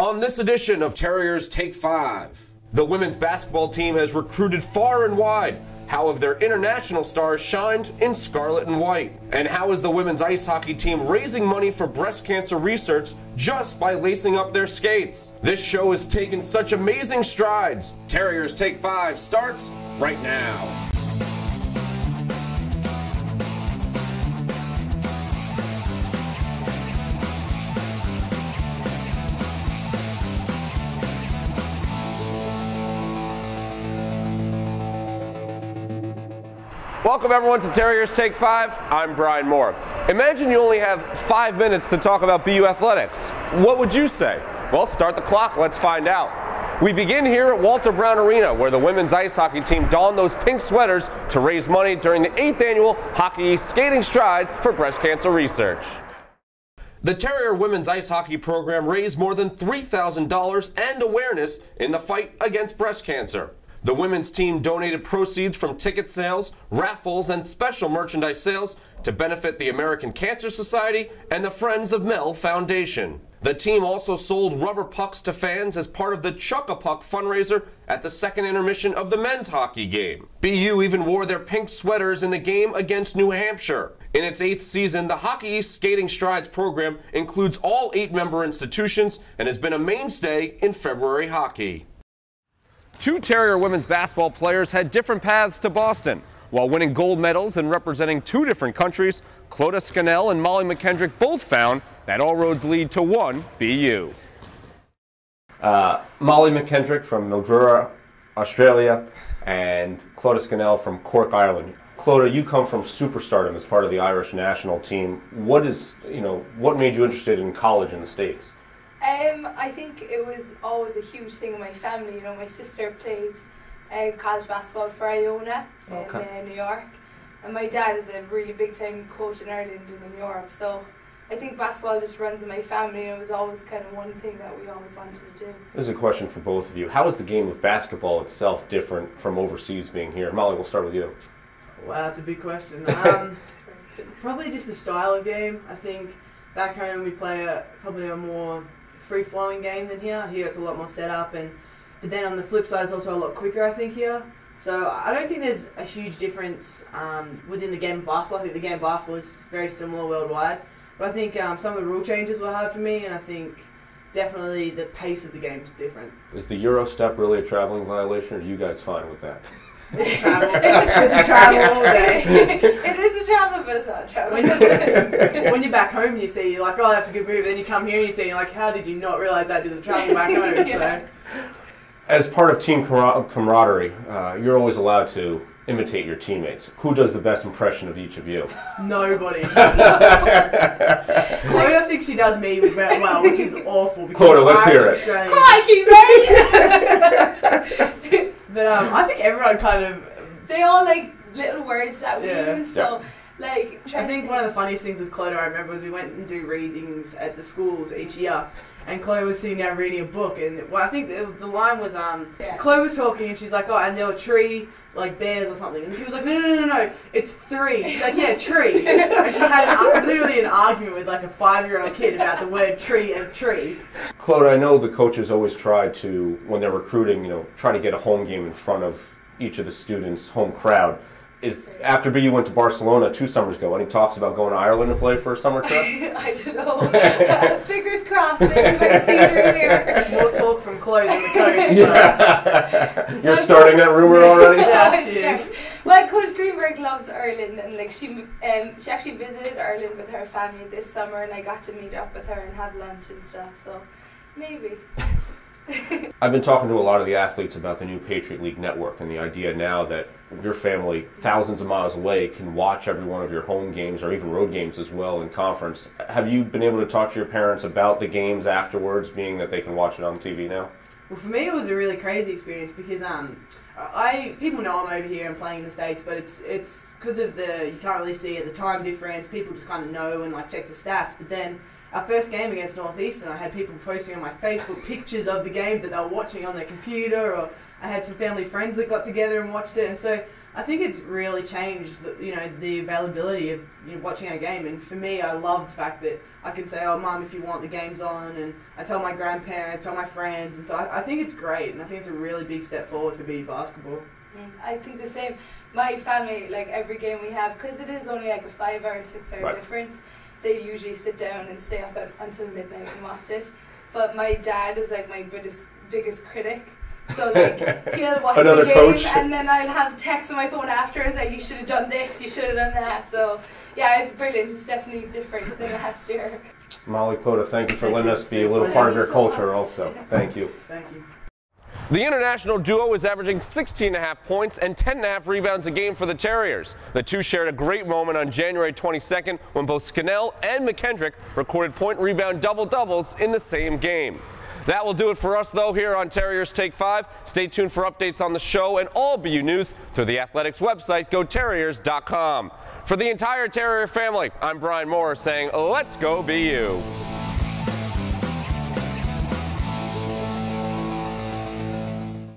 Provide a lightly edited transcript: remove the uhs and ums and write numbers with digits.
On this edition of Terriers Take 5, the women's basketball team has recruited far and wide. How have their international stars shined in scarlet and white? And how is the women's ice hockey team raising money for breast cancer research just by lacing up their skates? This show has taken such amazing strides. Terriers Take 5 starts right now. Welcome everyone to Terriers Take 5. I'm Brian Moore. Imagine you only have 5 minutes to talk about BU athletics. What would you say? Well, start the clock. Let's find out. We begin here at Walter Brown Arena, where the women's ice hockey team donned those pink sweaters to raise money during the 8th annual Hockey East Skating Strides for breast cancer research. The Terrier women's ice hockey program raised more than $3,000 and awareness in the fight against breast cancer. The women's team donated proceeds from ticket sales, raffles, and special merchandise sales to benefit the American Cancer Society and the Friends of Mel Foundation. The team also sold rubber pucks to fans as part of the Chuck-a-Puck fundraiser at the second intermission of the men's hockey game. BU even wore their pink sweaters in the game against New Hampshire. In its 8th season, the Hockey East Skating Strides program includes all 8 member institutions and has been a mainstay in February hockey. 2 Terrier women's basketball players had different paths to Boston. While winning gold medals and representing 2 different countries, Clodagh Scannell and Mollie McKendrick both found that all roads lead to one BU. Mollie McKendrick from Mildura, Australia, and Clodagh Scannell from Cork, Ireland. Clodagh, you come from superstardom as part of the Irish national team. What made you interested in college in the States? I think it was always a huge thing in my family. You know, my sister played college basketball for Iona in New York, and my dad is a really big time coach in Ireland and in Europe. So I think basketball just runs in my family, and it was always kind of one thing that we always wanted to do. This is a question for both of you. How is the game of basketball itself different from overseas being here? Mollie, we'll start with you. Wow, that's a big question. Probably just the style of game. I think back home we play probably a more free-flowing game than here. Here it's a lot more set up, but then on the flip side it's also a lot quicker, I think, here. So I don't think there's a huge difference within the game of basketball. I think the game of basketball is very similar worldwide. But I think some of the rule changes were hard for me, and I think definitely the pace of the game is different. Is the Euro step really a traveling violation, or are you guys fine with that? It's a travel. It's a travel all day. It is a travel, but it's not a travel. When you're back home and you see, you're like, oh, that's a good move. Then you come here and you see, you're like, how did you not realize that is a travel back home? Yeah. So. As part of team camaraderie, you're always allowed to imitate your teammates. Who does the best impression of each of you? Nobody. Clodagh thinks she does me well, which is awful. Clodagh, let's hear it. Come on, keep ready. But I think everyone kind of... They all like little words that we use, so... Like, I think one of the funniest things with Clodagh I remember was we went and do readings at the schools each year, and Clodagh was sitting down reading a book, and well, I think the line was Clodagh was talking and she's like, oh, and there were tree, like bears or something, and he was like, no, it's 3. She's like, yeah, tree. And she had literally an argument with like a 5-year-old kid about the word tree and tree. Clodagh, I know the coaches always try to, when they're recruiting, try to get a home game in front of each of the students' home crowd. After BU went to Barcelona 2 summers ago, any talks about going to Ireland to play for a summer trip? I don't know. Fingers crossed, maybe my senior year. More talk from Clodagh than the coach. Yeah. You're starting that rumor already? Yeah, she is. Well, Coach Greenberg loves Ireland, and like she actually visited Ireland with her family this summer, and I got to meet up with her and have lunch and stuff, so maybe. I've been talking to a lot of the athletes about the new Patriot League network and the idea now that your family, thousands of miles away, can watch every one of your home games or even road games as well in conference. Have you been able to talk to your parents about the games afterwards, being that they can watch it on TV now? Well, for me it was a really crazy experience because people know I'm over here and playing in the States, but it's because of you can't really see it, the time difference. People just kind of know and like check the stats, but then our first game against Northeastern, I had people posting on my Facebook pictures of the game that they were watching on their computer, or I had some family friends that got together and watched it, and so I think it's really changed, the availability of watching a game. And for me, I love the fact that I can say, "Oh, Mum, if you want, the game's on," and I tell my grandparents, tell my friends, and so I think it's great, and I think it's a really big step forward for BU basketball. I think the same. My family, like every game we have, because it is only like a 5 or 6 hour difference, they usually sit down and stay up until midnight and watch it. But my dad is like my biggest critic. So like he'll watch the game coach. And then I'll have texts on my phone afterwards like, you should have done this, you should have done that. So yeah, it's brilliant. It's definitely different than last year. Mollie, Clodagh, thank you for letting us be a little part of your culture also. Thank you. Thank you. The international duo is averaging 16.5 points and 10.5 rebounds a game for the Terriers. The two shared a great moment on January 22nd when both Scannell and McKendrick recorded point rebound double-doubles in the same game. That will do it for us, though, here on Terriers Take 5. Stay tuned for updates on the show and all BU news through the Athletics website, GoTerriers.com. For the entire Terrier family, I'm Brian Moore saying, let's go BU.